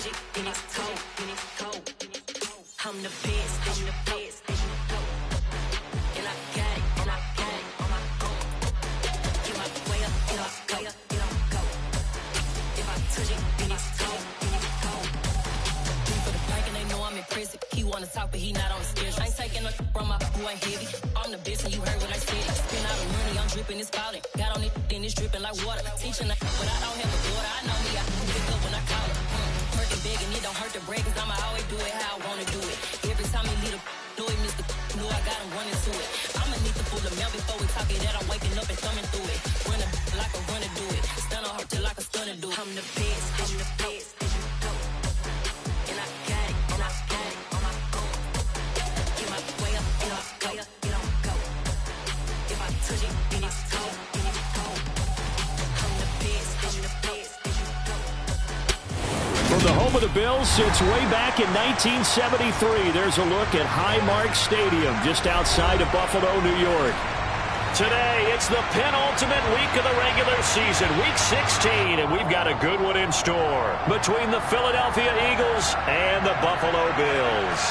touch it, then it's cold. I'm the best, I'm the best, and I got it, and I got it on my own. Get my way up, and I go, and I go. If I touch it, then it's cold. For the bank and they know I'm in prison. He wanna talk, but he not on the schedule. I ain't taking no from my boy ain't heavy. I'm the bitch, and you heard what I said. Spend all the money, I'm dripping, it's spouting. Got on it, then it's dripping like water. Teaching, but I don't have a daughter. I know me, I can pick up when I call her. Hurt big and it don't hurt the break, cause I'ma always do it how I wanna do it. Every time he lead a know he missed the know I got him running to it. I'ma need to pull the mail before we talk it that I'm waking up and thumbing through it. Run like a runner do it. Stun on her till like a stunner do it. I'm the best, I'm the best, and I got it, and I got it on my own. Get my way up, and I go, and I go. If I touch it, then it's cold, then it's cold. I'm the best, I'm the best. From the home of the Bills since way back in 1973, there's a look at Highmark Stadium just outside of Buffalo, New York. Today, it's the penultimate week of the regular season, week 16, and we've got a good one in store between the Philadelphia Eagles and the Buffalo Bills.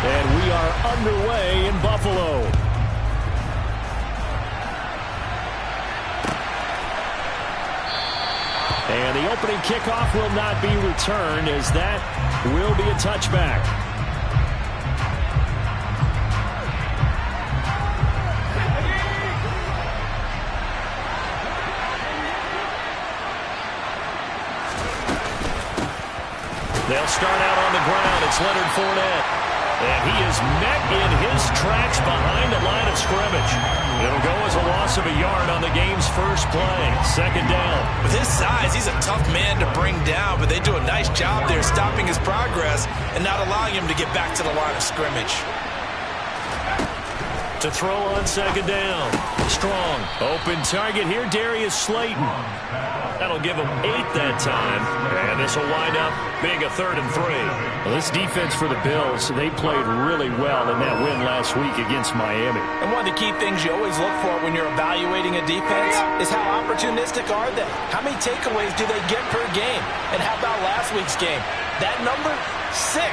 And we are underway in Buffalo. And the opening kickoff will not be returned, as that will be a touchback. They'll start out on the ground. It's Leonard Fournette. And he is met in his tracks behind the line of scrimmage. It'll go as a loss of a yard on the game's first play. Second down. With his size, he's a tough man to bring down, but they do a nice job there stopping his progress and not allowing him to get back to the line of scrimmage. To throw on second down. Strong. Open target here, Darius Slayton. That'll give him 8 that time. And this will wind up being a 3rd and 3. Well, this defense for the Bills, they played really well in that win last week against Miami. And one of the key things you always look for when you're evaluating a defense is how opportunistic are they? How many takeaways do they get per game? And how about last week's game? That number, 6.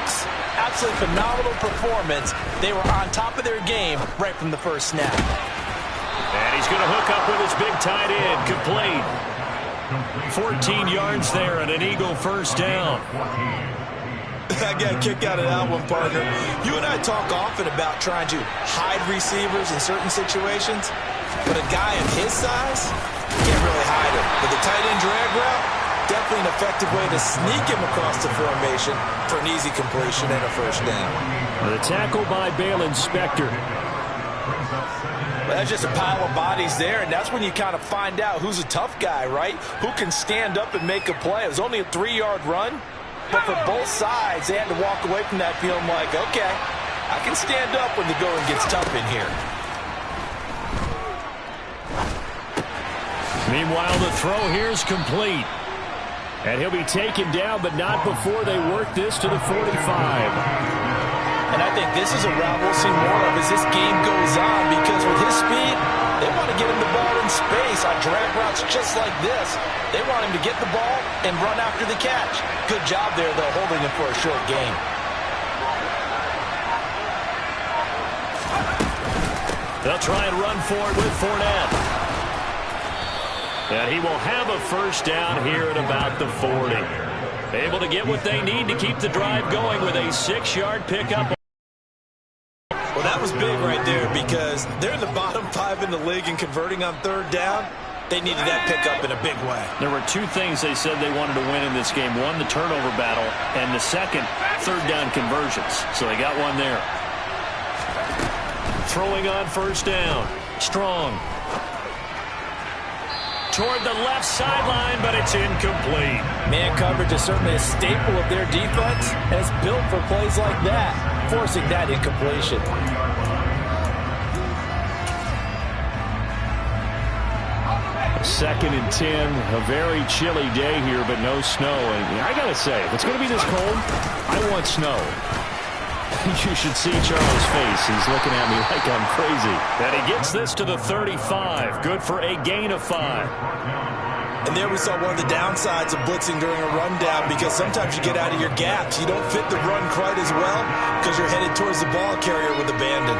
Absolutely phenomenal performance. They were on top of their game right from the first snap. And he's going to hook up with his big tight end, complete. 14 yards there and an Eagle first down. I got a kick out of that one, partner. You and I talk often about trying to hide receivers in certain situations, but a guy of his size can't really hide him. But the tight end drag route, definitely an effective way to sneak him across the formation for an easy completion and a first down. The tackle by Balen Spector. Well, that's just a pile of bodies there, and that's when you kind of find out who's a tough guy, right? Who can stand up and make a play. It was only a 3-yard run, but for both sides, they had to walk away from that feeling like, okay, I can stand up when the going gets tough in here. Meanwhile, the throw here is complete. And he'll be taken down, but not before they work this to the 45. And I think this is a route we'll see more of as this game goes on, because with his speed, they want to get him the ball in space on drag routes just like this. They want him to get the ball and run after the catch. Good job there, though, holding him for a short gain. They'll try and run forward with Fournette. And he will have a first down here at about the 40. Able to get what they need to keep the drive going with a 6-yard pickup. Well, that was big right there, because they're in the bottom 5 in the league and converting on 3rd down. They needed that pickup in a big way. There were 2 things they said they wanted to win in this game. One, the turnover battle, and the second, 3rd down conversions. So they got one there. Throwing on first down. Strong. Toward the left sideline, but it's incomplete. Man coverage is certainly a staple of their defense, and it's built for plays like that, forcing that incompletion. Second and 10, a very chilly day here, but no snow. And I got to say, if it's going to be this cold, I want snow. You should see Charles' face. He's looking at me like I'm crazy. And he gets this to the 35. Good for a gain of 5. And there we saw one of the downsides of blitzing during a rundown, because sometimes you get out of your gaps. You don't fit the run quite as well because you're headed towards the ball carrier with abandon.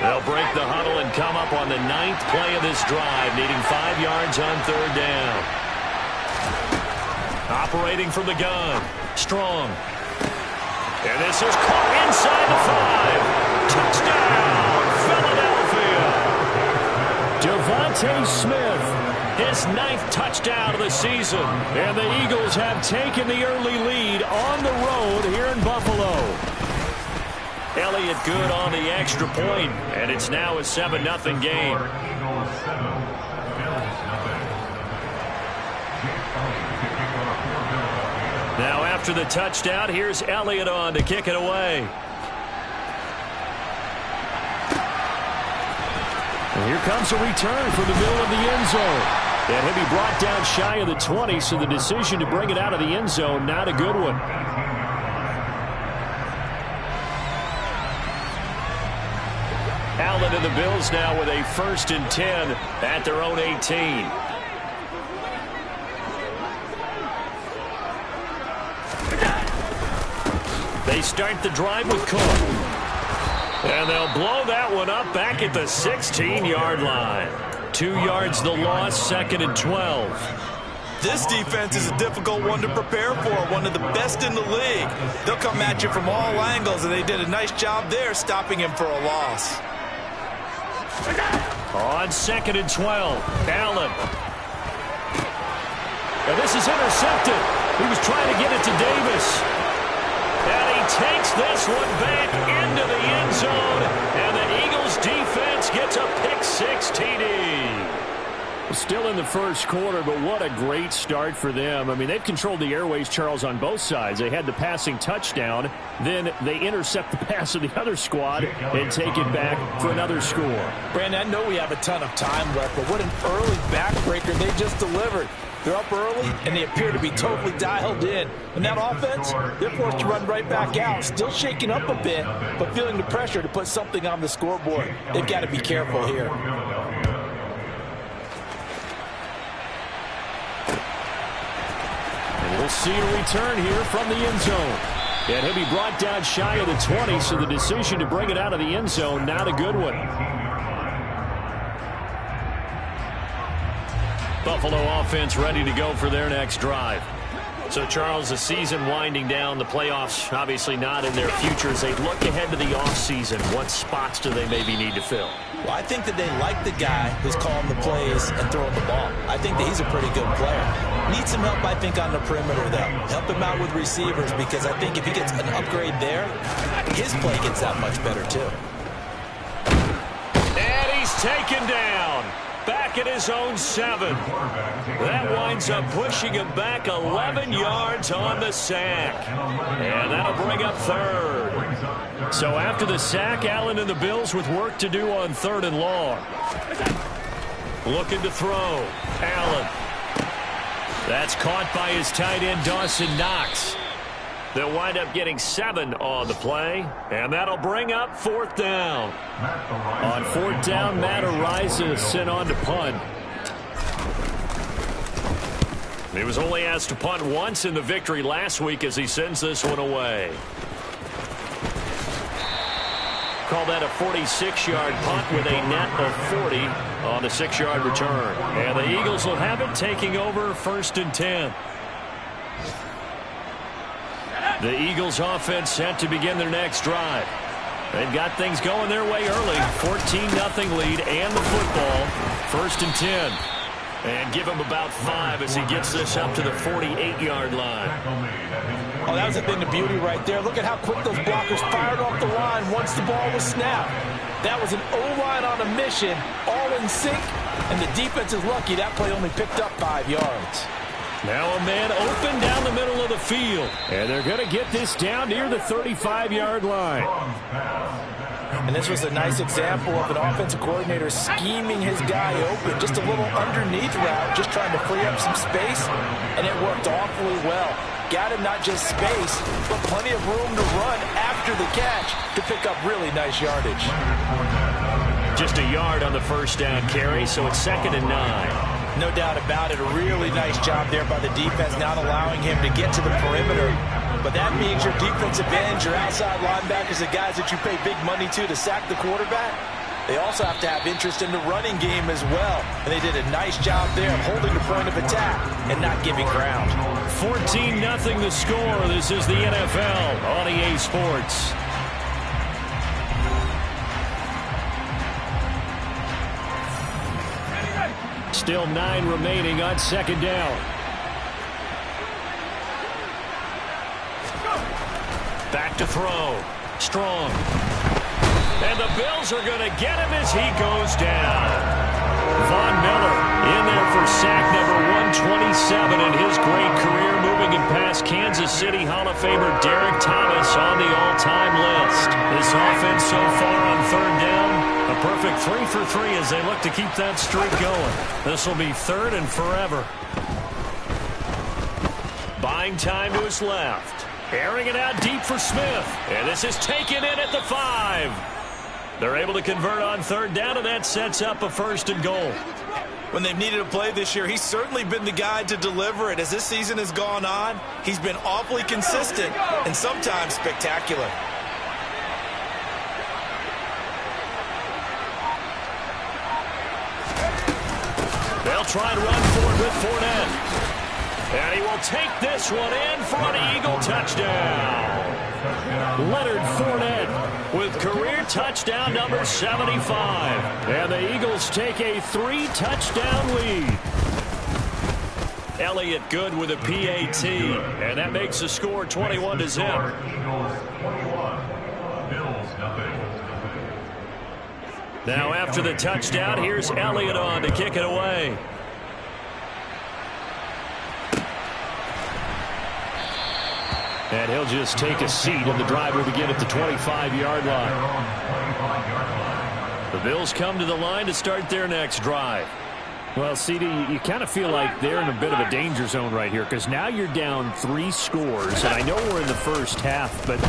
They'll break the huddle and come up on the 9th play of this drive, needing 5 yards on 3rd down. Operating from the gun, Strong. And this is caught inside the 5. Touchdown, Philadelphia. Devontae Smith, his 9th touchdown of the season. And the Eagles have taken the early lead on the road here in Buffalo. Elliott good on the extra point, and it's now a 7-0 game. Now after the touchdown, here's Elliott on to kick it away. And here comes a return from the middle of the end zone. And he'll be brought down shy of the 20, so the decision to bring it out of the end zone, not a good one. Allen and the Bills now with a 1st and 10 at their own 18. They start the drive with Cook. And they'll blow that one up back at the 16-yard line. 2 yards the loss, 2nd and 12. This defense is a difficult one to prepare for, one of the best in the league. They'll come at you from all angles, and they did a nice job there stopping him for a loss. On 2nd and 12, Allen. And this is intercepted. He was trying to get it to Davis. And he takes this one back into the end zone. And the Eagles defense gets a pick-6 TD. Still in the first quarter, but what a great start for them. I mean, they've controlled the airways, Charles, on both sides. They had the passing touchdown. Then they intercept the pass of the other squad and take it back for another score. Brandon, I know we have a ton of time left, but what an early backbreaker they just delivered. They're up early, and they appear to be totally dialed in. And that offense, they're forced to run right back out, still shaking up a bit, but feeling the pressure to put something on the scoreboard. They've got to be careful here. We'll see a return here from the end zone. And he'll be brought down shy of the 20, so the decision to bring it out of the end zone, not a good one. Buffalo offense ready to go for their next drive. So, Charles, the season winding down, the playoffs obviously not in their future. As they look ahead to the offseason, what spots do they maybe need to fill? Well, I think that they like the guy who's calling the plays and throwing the ball. I think that he's a pretty good player. Needs some help, I think, on the perimeter, though. Help him out with receivers, because I think if he gets an upgrade there, his play gets that much better, too. And he's taken down. Back at his own 7. That winds up pushing him back 11 yards on the sack. And that'll bring up 3rd. So after the sack, Allen and the Bills with work to do on 3rd and long. Looking to throw. Allen. That's caught by his tight end, Dawson Knox. They'll wind up getting 7 on the play, and that'll bring up 4th down. On 4th down, Matt Araiza sent on to punt. He was only asked to punt once in the victory last week as he sends this one away. Call that a 46-yard punt with a net of 40 on the 6-yard return. And the Eagles will have it, taking over 1st and 10. The Eagles offense set to begin their next drive. They've got things going their way early. 14-0 lead and the football. 1st and 10. And give him about 5 as he gets this up to the 48-yard line. Oh, that was a thing of beauty right there. Look at how quick those blockers fired off the line once the ball was snapped. That was an O-line on a mission, all in sync, and the defense is lucky that play only picked up 5 yards. Now a man open down the middle of the field. And they're going to get this down near the 35-yard line. And this was a nice example of an offensive coordinator scheming his guy open. Just a little underneath route, just trying to free up some space, and it worked awfully well. Got him not just space, but plenty of room to run after the catch to pick up really nice yardage. Just a yard on the first down carry, so it's 2nd and 9. No doubt about it. A really nice job there by the defense, not allowing him to get to the perimeter. But that means your defensive ends, your outside linebackers, the guys that you pay big money to sack the quarterback, they also have to have interest in the running game as well. And they did a nice job there of holding the point of attack and not giving ground. 14-0 the score. This is the NFL on EA Sports. Still 9 remaining on 2nd down. Back to throw. Strong. And the Bills are going to get him as he goes down. Von Miller in there for sack number 127 in his great career, moving it past Kansas City Hall of Famer Derek Thomas on the all-time list. This offense so far on 3rd down, a perfect 3 for 3 as they look to keep that streak going. This will be 3rd and forever. Buying time to his left. Airing it out deep for Smith. And this is taken in at the 5. They're able to convert on 3rd down, and that sets up a 1st and goal. When they've needed a play this year, he's certainly been the guy to deliver it. As this season has gone on, he's been awfully consistent and sometimes spectacular. They'll try and run forward with Fournette. And he will take this one in for an Eagle touchdown. Leonard Fournette with career touchdown number 75. And the Eagles take a 3-touchdown lead. Elliott good with a PAT. And that makes the score 21-0. Now after the touchdown, here's Elliott on to kick it away. And he'll just take a seat, and the drive will begin at the 25-yard line. The Bills come to the line to start their next drive. Well, CD, you kind of feel like they're in a bit of a danger zone right here, because now you're down 3 scores, and I know we're in the first half, but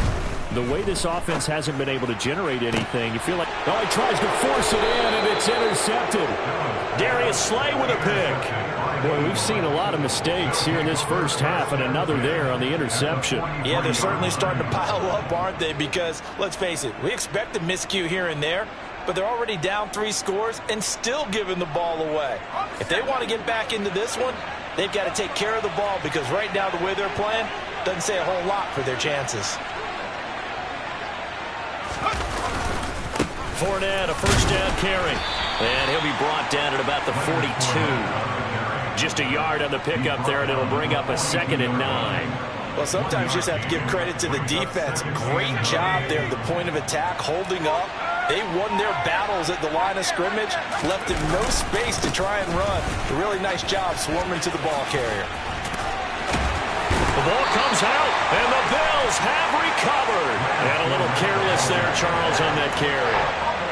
the way this offense hasn't been able to generate anything, you feel like, oh, he tries to force it in, and it's intercepted. Darius Slay with a pick. Boy, we've seen a lot of mistakes here in this first half, and another there on the interception. Yeah, they're certainly starting to pile up, aren't they? Because, let's face it, we expect a miscue here and there, but they're already down 3 scores and still giving the ball away. If they want to get back into this one, they've got to take care of the ball, because right now the way they're playing doesn't say a whole lot for their chances. Fournette, a first down carry. And he'll be brought down at about the 42. Just a yard on the pickup there, and it'll bring up a 2nd and 9. Well, sometimes you just have to give credit to the defense. Great job there at the point of attack, holding up. They won their battles at the line of scrimmage, left him no space to try and run. A really nice job swarming to the ball carrier. The ball comes out, and the Bills have recovered. And a little careless there, Charles, on that carry.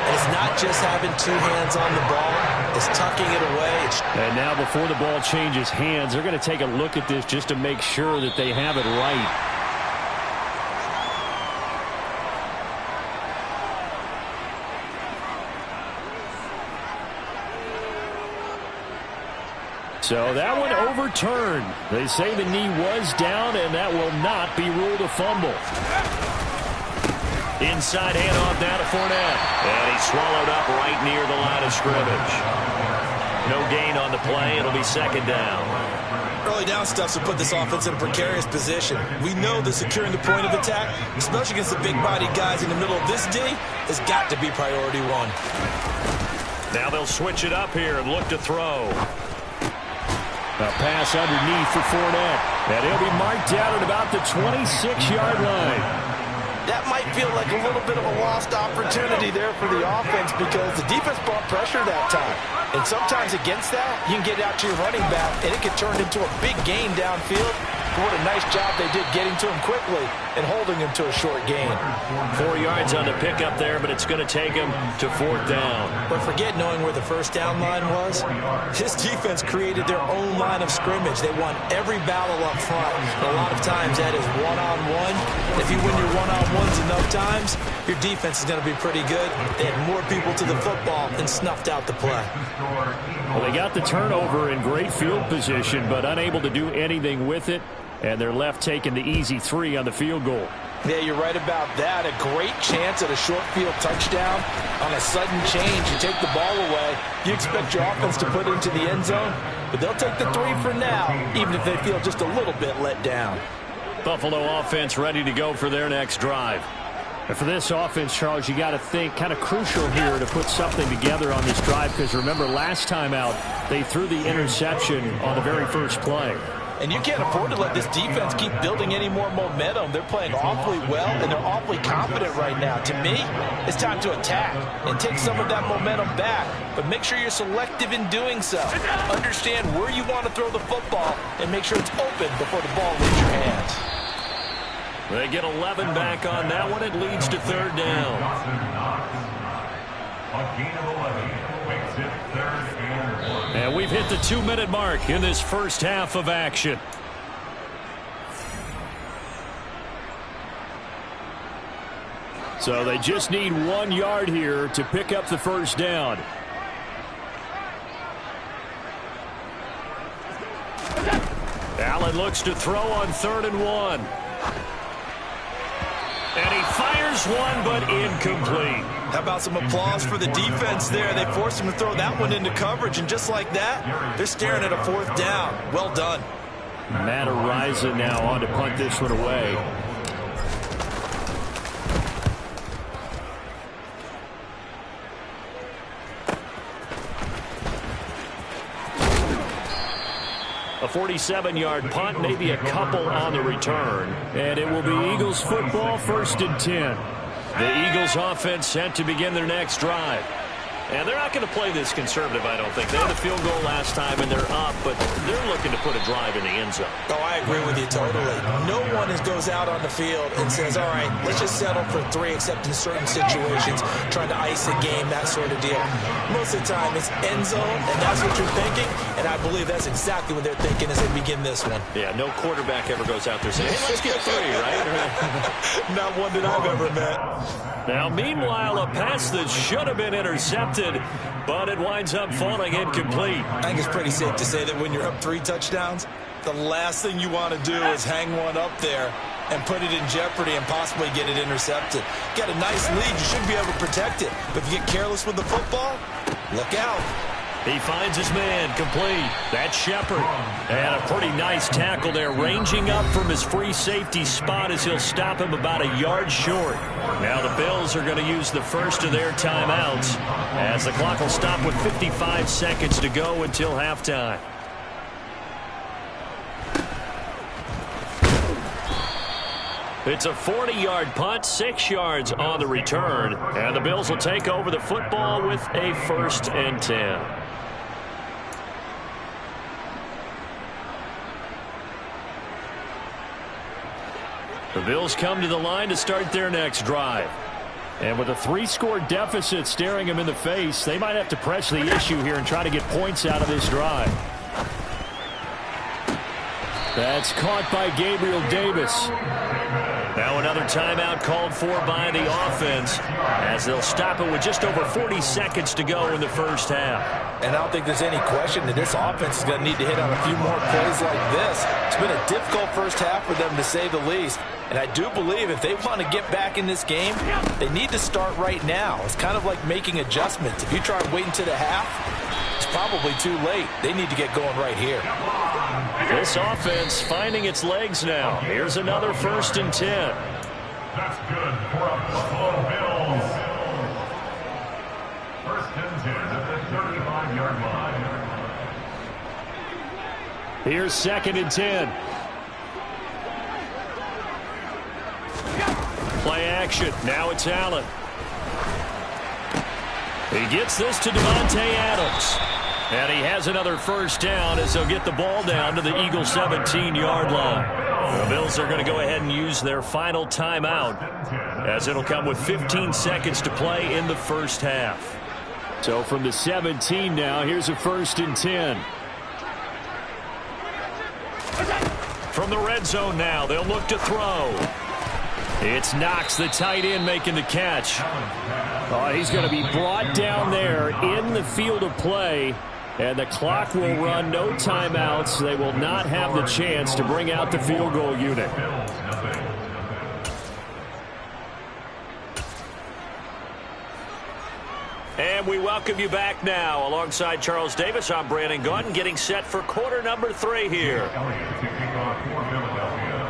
And it's not just having 2 hands on the ball, it's tucking it away. And now before the ball changes hands, they're going to take a look at this just to make sure that they have it right. So that one overturned. They say the knee was down, and that will not be ruled a fumble. Inside handoff now to Fournette. And he's swallowed up right near the line of scrimmage. No gain on the play. It'll be 2nd down. Early down stuff will put this offense in a precarious position. We know that securing the point of attack, especially against the big-bodied guys in the middle of this D, has got to be priority 1. Now they'll switch it up here and look to throw. A pass underneath for Fournette. And he'll be marked down at about the 26-yard line. That might feel like a little bit of a lost opportunity there for the offense, because the defense brought pressure that time. And sometimes against that, you can get out to your running back, and it can turn into a big gain downfield. but what a nice job they did getting to him quickly and holding him to a short gain. 4 yards on the pickup there, but it's going to take him to 4th down. But forget knowing where the first down line was. This defense created their own line of scrimmage. They won every battle up front. And a lot of times that is one-on-one. If you win your one-on-ones enough times, your defense is going to be pretty good. They had more people to the football and snuffed out the play. Well, they got the turnover in great field position, but unable to do anything with it. And they're left taking the easy 3 on the field goal. Yeah, you're right about that. A great chance at a short field touchdown. On a sudden change, you take the ball away. You expect your offense to put it into the end zone, but they'll take the 3 for now, even if they feel just a little bit let down. Buffalo offense ready to go for their next drive. And for this offense, Charles, you got to think kind of crucial here to put something together on this drive, because remember last time out, they threw the interception on the very first play. And you can't afford to let this defense keep building any more momentum. They're playing awfully well, and they're awfully confident right now. To me, it's time to attack and take some of that momentum back. But make sure you're selective in doing so. Understand where you want to throw the football and make sure it's open before the ball leaves your hands. They get 11 back on that one. It leads to 3rd down. A gain of 11 makes it 3rd and 1. And we've hit the 2-minute mark in this first half of action. So they just need 1 yard here to pick up the first down. Allen looks to throw on 3rd and 1. And he fires one, but incomplete. How about some applause for the defense there? They forced him to throw that one into coverage, and just like that, they're staring at a 4th down. Well done. Matt Araiza now on to punt this one away. A 47-yard punt, maybe a couple on the return. And it will be Eagles football, 1st and 10. The Eagles offense set to begin their next drive. And they're not going to play this conservative, I don't think. They had a field goal last time, and they're up, but they're looking to put a drive in the end zone. Oh, I agree with you totally. No one goes out on the field and says, all right, let's just settle for 3, except in certain situations, trying to ice a game, that sort of deal. Most of the time, it's end zone, and that's what you're thinking, and I believe that's exactly what they're thinking as they begin this one. Yeah, no quarterback ever goes out there saying, hey, let's get 3, right? Not one that I've ever met. Now, meanwhile, a pass that should have been intercepted, but it winds up falling incomplete. I think it's pretty safe to say that when you're up 3 touchdowns, the last thing you want to do is hang one up there and put it in jeopardy and possibly get it intercepted. Got a nice lead. You should be able to protect it. But if you get careless with the football, look out. He finds his man, complete. That's Shepard. And a pretty nice tackle there, ranging up from his free safety spot as he'll stop him about a yard short. Now the Bills are going to use the first of their timeouts as the clock will stop with 55 seconds to go until halftime. It's a 40-yard punt, 6 yards on the return. And the Bills will take over the football with a 1st and 10. The Bills come to the line to start their next drive. And with a 3-score deficit staring them in the face, they might have to press the issue here and try to get points out of this drive. That's caught by Gabriel Davis. Now another timeout called for by the offense as they'll stop it with just over 40 seconds to go in the first half. And I don't think there's any question that this offense is going to need to hit on a few more plays like this. It's been a difficult first half for them, to say the least. And I do believe if they want to get back in this game, they need to start right now. It's kind of like making adjustments. If you try and wait until the half, it's probably too late. They need to get going right here. This offense finding its legs now. Here's another 1st and 10. That's good for a Buffalo Bills. 1st and 10 at the 35-yard line. Here's 2nd and 10. Play action. Now it's Allen. He gets this to Devontae Adams. And he has another first down as they'll get the ball down to the Eagles' 17-yard line. The Bills are going to go ahead and use their final timeout as it'll come with 15 seconds to play in the first half. So from the 17 now, here's a 1st and 10. From the red zone now, they'll look to throw. It's Knox, the tight end, making the catch. Oh, he's going to be brought down there in the field of play. And the clock will run, no timeouts. They will not have the chance to bring out the field goal unit. And we welcome you back now. Alongside Charles Davis, I'm Brandon Gaudin, getting set for quarter number 3 here.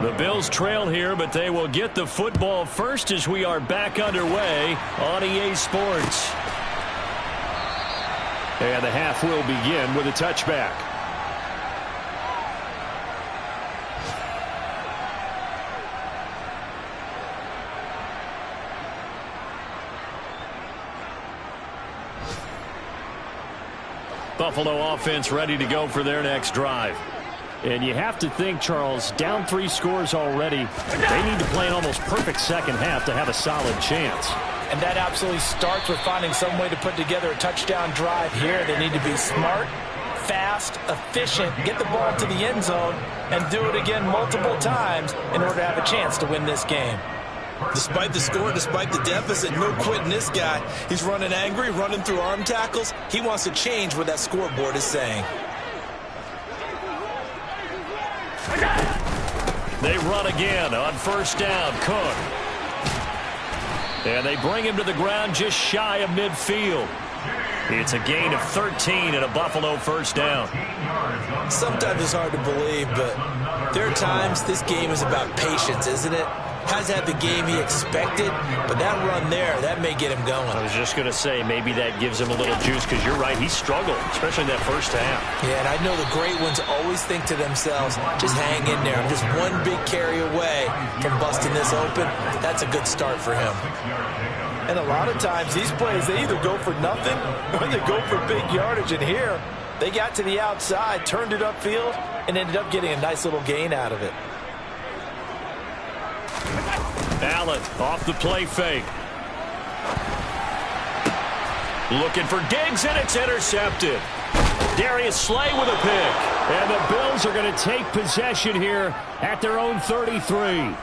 The Bills trail here, but they will get the football first as we are back underway on EA Sports. And the half will begin with a touchback. Buffalo offense ready to go for their next drive. And you have to think, Charles, down 3 scores already. They need to play an almost perfect second half to have a solid chance. And that absolutely starts with finding some way to put together a touchdown drive here. They need to be smart, fast, efficient, get the ball to the end zone, and do it again multiple times in order to have a chance to win this game. Despite the score, despite the deficit, no quitting this guy. He's running angry, running through arm tackles. He wants to change what that scoreboard is saying. They run again on first down. Cook. And they bring him to the ground just shy of midfield. It's a gain of 13 and a Buffalo first down. Sometimes it's hard to believe, but there are times this game is about patience, isn't it? Has had the game he expected, but that run there, that may get him going. I was just going to say, maybe that gives him a little juice, because you're right, he struggled, especially in that first half. Yeah, and I know the great ones always think to themselves, just hang in there. I'm just one big carry away from busting this open. That's a good start for him. And a lot of times, these plays, they either go for nothing or they go for big yardage. And here, they got to the outside, turned it upfield, and ended up getting a nice little gain out of it. Allen off the play fake. Looking for Diggs, and it's intercepted. Darius Slay with a pick. And the Bills are going to take possession here at their own 33.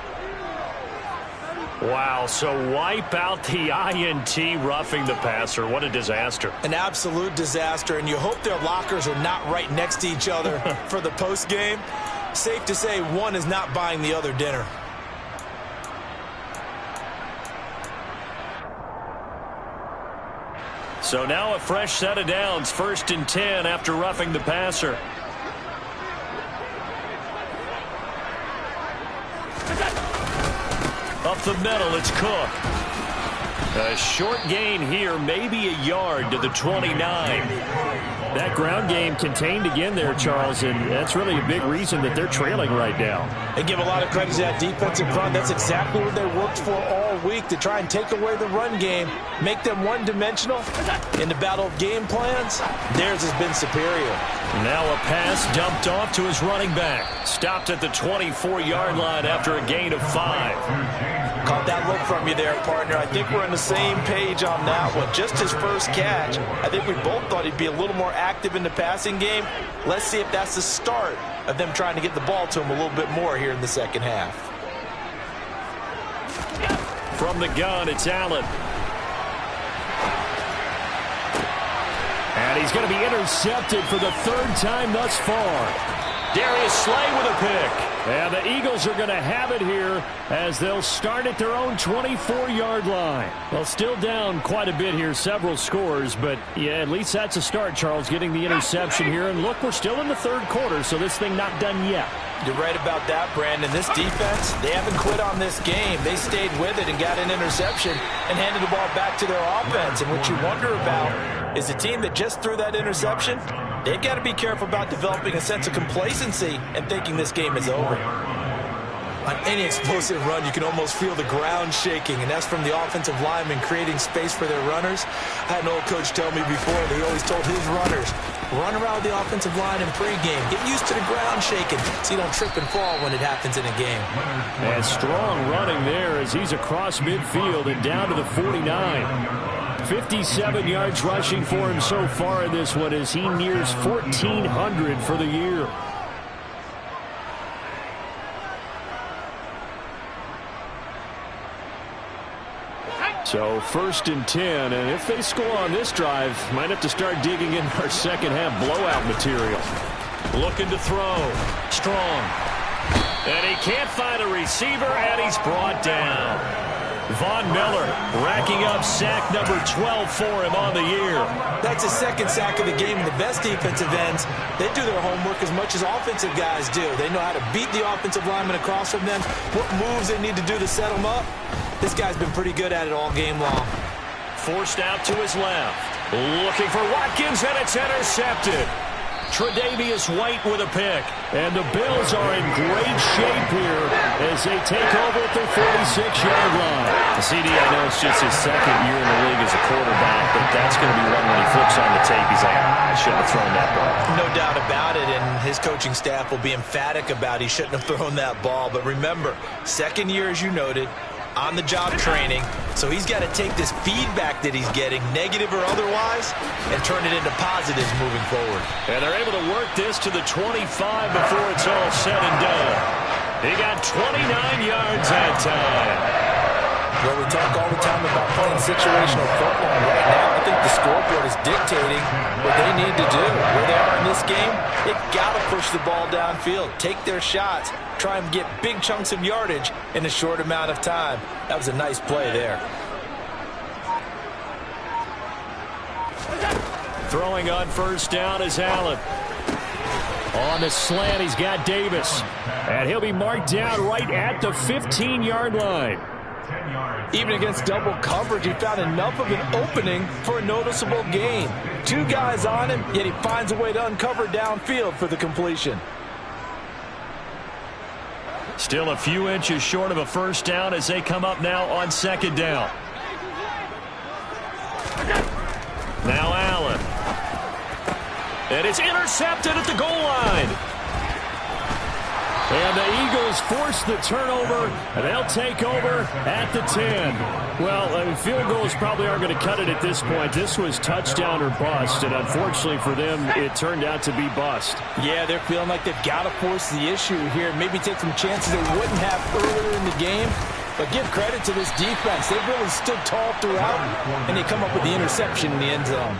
Wow, so wipe out the INT, roughing the passer. What a disaster. An absolute disaster, and you hope their lockers are not right next to each other for the postgame. Safe to say one is not buying the other dinner. So now a fresh set of downs, 1st and 10 after roughing the passer. Up the middle, it's Cook. A short gain here, maybe a yard to the 29. That ground game contained again there, Charles, and that's really a big reason that they're trailing right now. They give a lot of credit to that defensive front. That's exactly what they worked for all week, to try and take away the run game, make them one-dimensional. In the battle of game plans, theirs has been superior. Now a pass dumped off to his running back. Stopped at the 24-yard line after a gain of 5. Caught that look from you there, partner. I think we're on the same page on that one. Just his first catch. I think we both thought he'd be a little more active in the passing game. Let's see if that's the start of them trying to get the ball to him a little bit more here in the second half. From the gun, it's Allen. And he's going to be intercepted for the 3rd time thus far. Darius Slay with a pick. And the Eagles are going to have it here as they'll start at their own 24-yard line. Well, still down quite a bit here, several scores, but yeah, at least that's a start, Charles, getting the interception here. And look, we're still in the 3rd quarter, so this thing not done yet. You're right about that, Brandon. This defense, they haven't quit on this game. They stayed with it and got an interception and handed the ball back to their offense. And what you wonder about is the team that just threw that interception, they've got to be careful about developing a sense of complacency and thinking this game is over. On any explosive run, you can almost feel the ground shaking, and that's from the offensive linemen creating space for their runners. I had an old coach tell me before that he always told his runners, run around the offensive line in pregame. Get used to the ground shaking so you don't trip and fall when it happens in a game. And strong running there as he's across midfield and down to the 49. 57 yards rushing for him so far in this one as he nears 1,400 for the year. So 1st and 10, and if they score on this drive, might have to start digging in our second half blowout material. Looking to throw. Strong. And he can't find a receiver, and he's brought down. Von Miller racking up sack number 12 for him on the year. That's his second sack of the game. The best defensive ends, they do their homework as much as offensive guys do. They know how to beat the offensive lineman across from them, what moves they need to do to set them up. This guy's been pretty good at it all game long. Forced out to his left. Looking for Watkins, and it's intercepted. Tre'Davious White with a pick. And the Bills are in great shape here as they take over at the 46-yard line. CD, I know it's just his second year in the league as a quarterback, but that's going to be one when he flips on the tape. He's like, I shouldn't have thrown that ball. No doubt about it, and his coaching staff will be emphatic about he shouldn't have thrown that ball. But remember, second year, as you noted, on-the-job training, so he's got to take this feedback that he's getting, negative or otherwise, and turn it into positives moving forward. And they're able to work this to the 25 before it's all said and done. He got 29 yards that time. Well, we talk all the time about playing situational football. Right now, I think the scoreboard is dictating what they need to do. Where they are in this game, they've got to push the ball downfield, take their shots, try and get big chunks of yardage in a short amount of time. That was a nice play there. Throwing on first down is Allen. On the slant, he's got Davis. And he'll be marked down right at the 15-yard line. Even against double coverage, he found enough of an opening for a noticeable gain. Two guys on him, yet he finds a way to uncover downfield for the completion. Still a few inches short of a first down as they come up now on second down. Now Allen. And it's intercepted at the goal line. And the Eagles force the turnover, and they'll take over at the 10. Well, field goals probably aren't going to cut it at this point. This was touchdown or bust, and unfortunately for them, it turned out to be bust. Yeah, they're feeling like they've got to force the issue here, maybe take some chances they wouldn't have earlier in the game. But give credit to this defense. They've really stood tall throughout, and they come up with the interception in the end zone.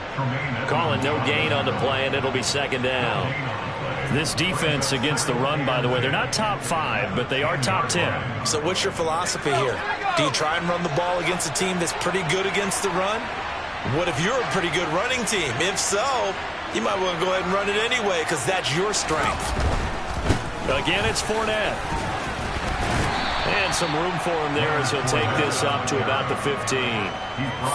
Calling no gain on the play, and it'll be second down. This defense against the run, by the way, they're not top 5, but they are top 10. So what's your philosophy here? Do you try and run the ball against a team that's pretty good against the run? What if you're a pretty good running team? If so, you might want to go ahead and run it anyway because that's your strength. Again, it's Fournette. And some room for him there as he'll take this up to about the 15.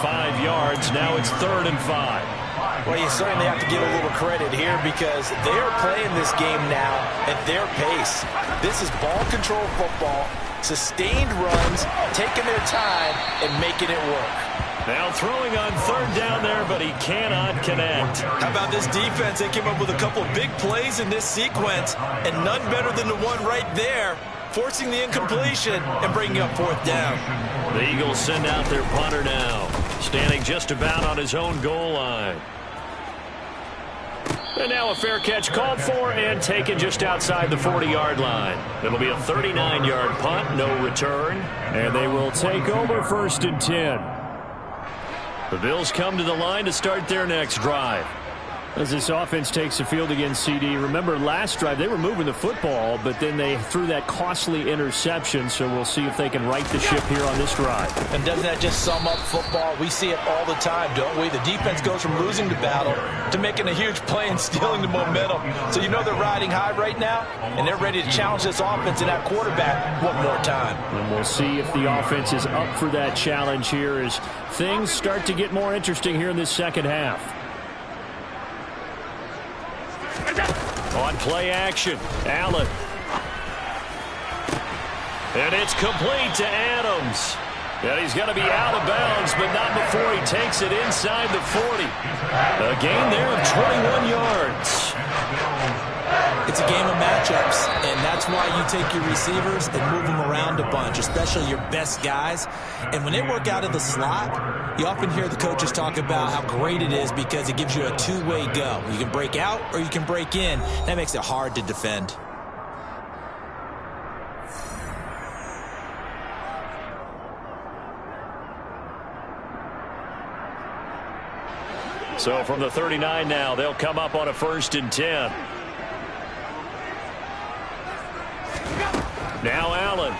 5 yards. Now it's 3rd and 5. Well, you certainly have to give a little credit here because they're playing this game now at their pace. This is ball control football, sustained runs, taking their time, and making it work. Now throwing on 3rd down there, but he cannot connect. How about this defense? They came up with a couple big plays in this sequence, and none better than the one right there, forcing the incompletion and bringing up 4th down. The Eagles send out their punter now, standing just about on his own goal line. And now a fair catch called for and taken just outside the 40-yard line. It'll be a 39-yard punt, no return, and they will take over 1st and 10. The Bills come to the line to start their next drive. As this offense takes the field against CD, remember last drive they were moving the football, but then they threw that costly interception, so we'll see if they can right the ship here on this drive. And doesn't that just sum up football? We see it all the time, don't we? The defense goes from losing the battle to making a huge play and stealing the momentum. So you know they're riding high right now, and they're ready to challenge this offense and that quarterback one more time. And we'll see if the offense is up for that challenge here as things start to get more interesting here in this second half. On play action, Allen. And it's complete to Adams. And he's going to be out of bounds, but not before he takes it inside the 40. A gain there of 21 yards. It's a game of matchups, and that's why you take your receivers and move them around a bunch, especially your best guys. And when they work out of the slot, you often hear the coaches talk about how great it is because it gives you a two-way go. You can break out or you can break in. That makes it hard to defend. So from the 39 now, they'll come up on a 1st and 10. Now Allen.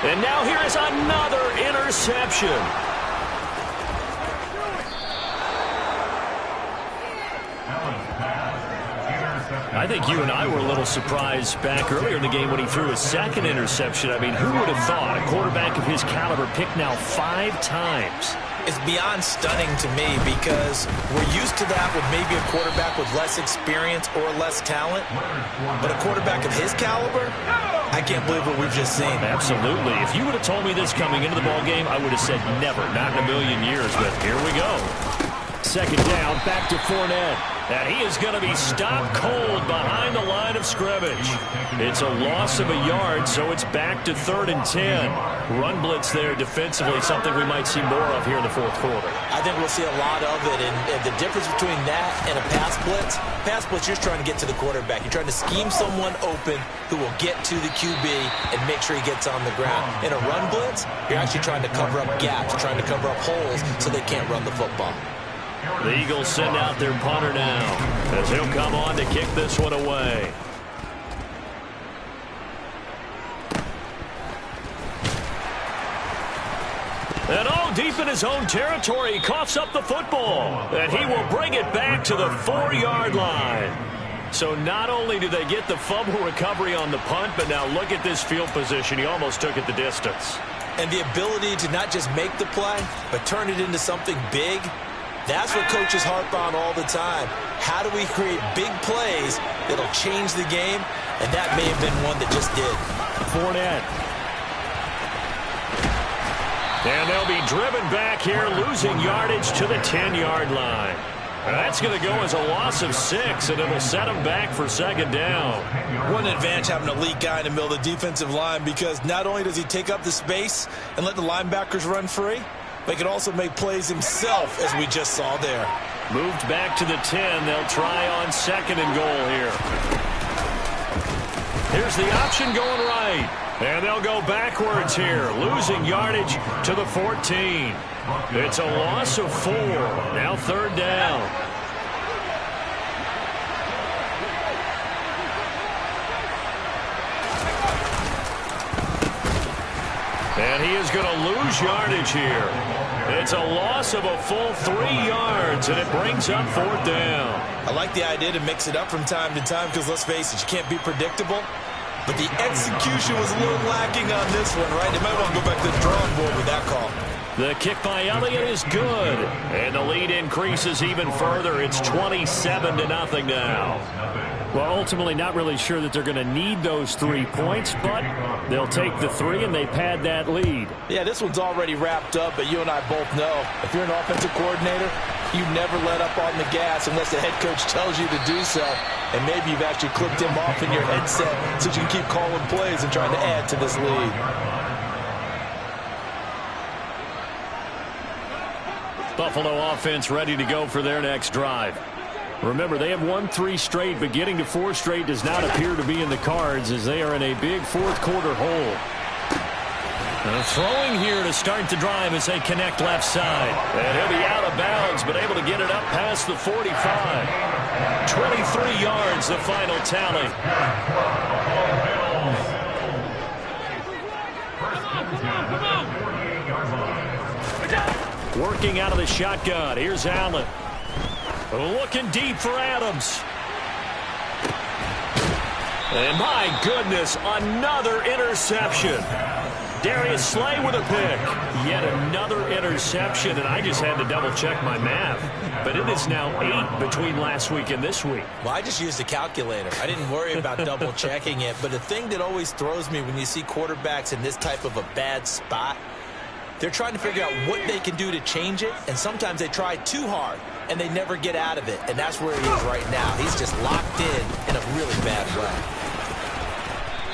And now here is another interception. I think you and I were a little surprised back earlier in the game when he threw his second interception. I mean, who would have thought a quarterback of his caliber picked now 5 times? It's beyond stunning to me because we're used to that with maybe a quarterback with less experience or less talent. But a quarterback of his caliber, I can't believe what we've just seen. Absolutely. If you would have told me this coming into the ball game, I would have said never, not in a million years. But here we go. 2nd down, back to Fournette. And he is going to be stopped cold behind the line of scrimmage. It's a loss of a yard, so it's back to 3rd and 10. Run blitz there defensively, something we might see more of here in the 4th quarter. I think we'll see a lot of it, and the difference between that and a pass blitz, you're just trying to get to the quarterback. You're trying to scheme someone open who will get to the QB and make sure he gets on the ground. In a run blitz, you're actually trying to cover up gaps, trying to cover up holes so they can't run the football. The Eagles send out their punter now as he'll come on to kick this one away. And deep in his own territory, he coughs up the football. And he will bring it back to the 4-yard line. So not only do they get the fumble recovery on the punt, but now look at this field position. He almost took it the distance. And the ability to not just make the play, but turn it into something big. That's what coaches harp on all the time. How do we create big plays that'll change the game? And that may have been one that just did. Fournette. And they'll be driven back here, losing yardage to the 10-yard line. That's going to go as a loss of 6, and it'll set them back for 2nd down. What an advantage having an elite guy in the middle of the defensive line, because not only does he take up the space and let the linebackers run free, but he can also make plays himself, as we just saw there. Moved back to the 10. They'll try on 2nd and goal here. Here's the option going right. And they'll go backwards here, losing yardage to the 14. It's a loss of 4. Now 3rd down. And he is going to lose yardage here. It's a loss of a full 3 yards, and it brings up 4th down. I like the idea to mix it up from time to time because, let's face it, you can't be predictable. But the execution was a little lacking on this one, right? They might want to go back to the drawing board with that call. The kick by Elliott is good. And the lead increases even further. It's 27-0 now. Well, ultimately not really sure that they're going to need those 3 points, but they'll take the 3 and they pad that lead. Yeah, this one's already wrapped up, but you and I both know if you're an offensive coordinator, you never let up on the gas unless the head coach tells you to do so. And maybe you've actually clicked him off in your headset so you can keep calling plays and trying to add to this lead. Buffalo offense ready to go for their next drive. Remember, they have won 3 straight, but getting to 4 straight does not appear to be in the cards as they are in a big 4th quarter hole. Throwing here to start the drive as they connect left side. And he'll be out of bounds, but able to get it up past the 45. 23 yards, the final tally. Working out of the shotgun. Here's Allen. Looking deep for Adams. And my goodness, another interception. Darius Slay with a pick. Yet another interception, and I just had to double-check my math. But it is now 8 between last week and this week. Well, I just used a calculator. I didn't worry about double-checking it. But the thing that always throws me when you see quarterbacks in this type of a bad spot, they're trying to figure out what they can do to change it, and sometimes they try too hard, and they never get out of it. And that's where he is right now. He's just locked in a really bad way.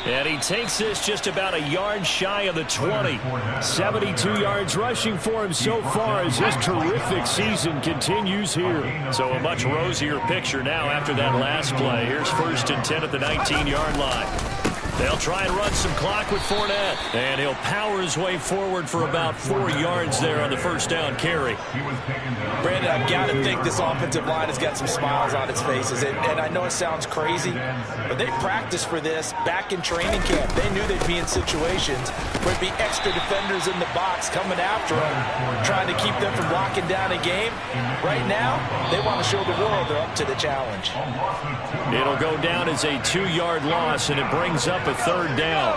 And he takes this just about a yard shy of the 20. 72 yards rushing for him so far as his terrific season continues here. So a much rosier picture now after that last play. Here's 1st and 10 at the 19-yard line. They'll try and run some clock with Fournette. And he'll power his way forward for about 4 yards there on the first down carry. Brandon, I've got to think this offensive line has got some smiles on its faces. And I know it sounds crazy, but they practiced for this back in training camp. They knew they'd be in situations where it'd be extra defenders in the box coming after them, trying to keep them from locking down a game. Right now, they want to show the world they're up to the challenge. It'll go down as a 2-yard loss, and it brings up a 3rd down.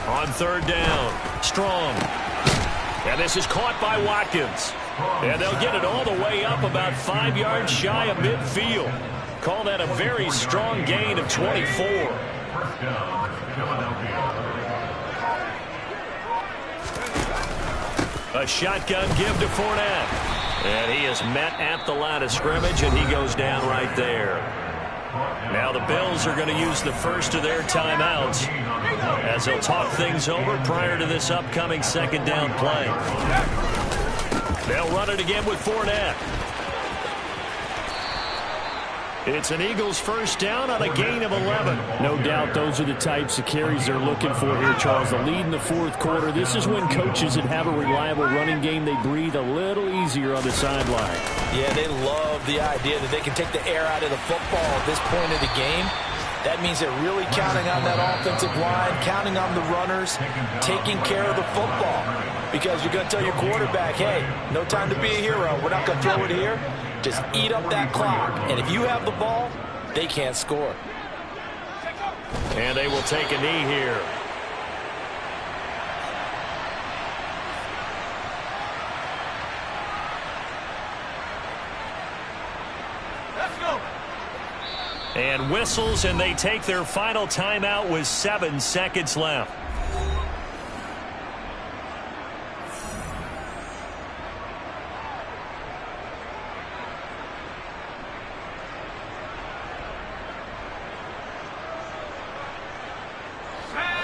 On 3rd down, Strong. And this is caught by Watkins. And they'll get it all the way up about 5 yards shy of midfield. Call that a very strong gain of 24. A shotgun give to Fournette. And he is met at the line of scrimmage, and he goes down right there. Now the Bills are going to use the first of their timeouts as they'll talk things over prior to this upcoming 2nd down play. They'll run it again with Fournette. It's an Eagles 1st down on a gain of 11. No doubt those are the types of carries they're looking for here, Charles. The lead in the 4th quarter. This is when coaches that have a reliable running game, they breathe a little easier on the sideline. Yeah, they love the idea that they can take the air out of the football at this point of the game. That means they're really counting on that offensive line, counting on the runners, taking care of the football. Because you're going to tell your quarterback, hey, no time to be a hero. We're not going to throw it here. Just eat up that clock. And if you have the ball, they can't score. And they will take a knee here. Let's go. And whistles, and they take their final timeout with 7 seconds left.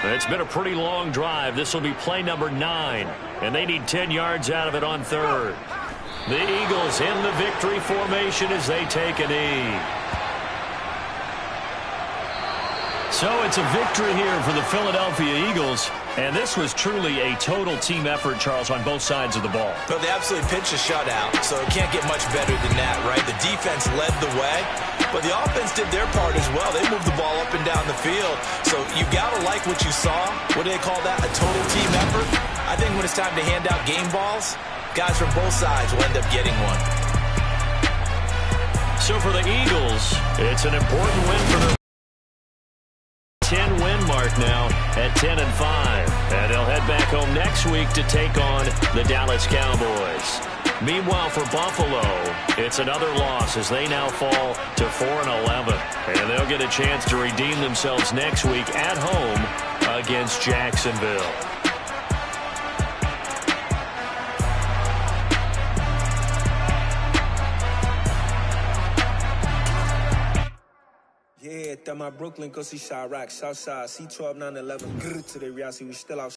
It's been a pretty long drive. This will be play number 9, and they need 10 yards out of it on 3rd. The Eagles in the victory formation as they take a knee. So it's a victory here for the Philadelphia Eagles, and this was truly a total team effort, Charles, on both sides of the ball. Well, they absolutely pitched a shutout, so it can't get much better than that, right? The defense led the way, but the offense did their part as well. They moved the ball up and down the field, so you got to like what you saw. What do they call that? A total team effort? I think when it's time to hand out game balls, guys from both sides will end up getting one. So for the Eagles, it's an important win for them. 10-win mark now at 10-5. And they'll head back home next week to take on the Dallas Cowboys. Meanwhile, for Buffalo, it's another loss as they now fall to 4-11. And they'll get a chance to redeem themselves next week at home against Jacksonville. Yeah, that my Brooklyn, go see Chirac, Southside, C12, 911, to the reality, we still out.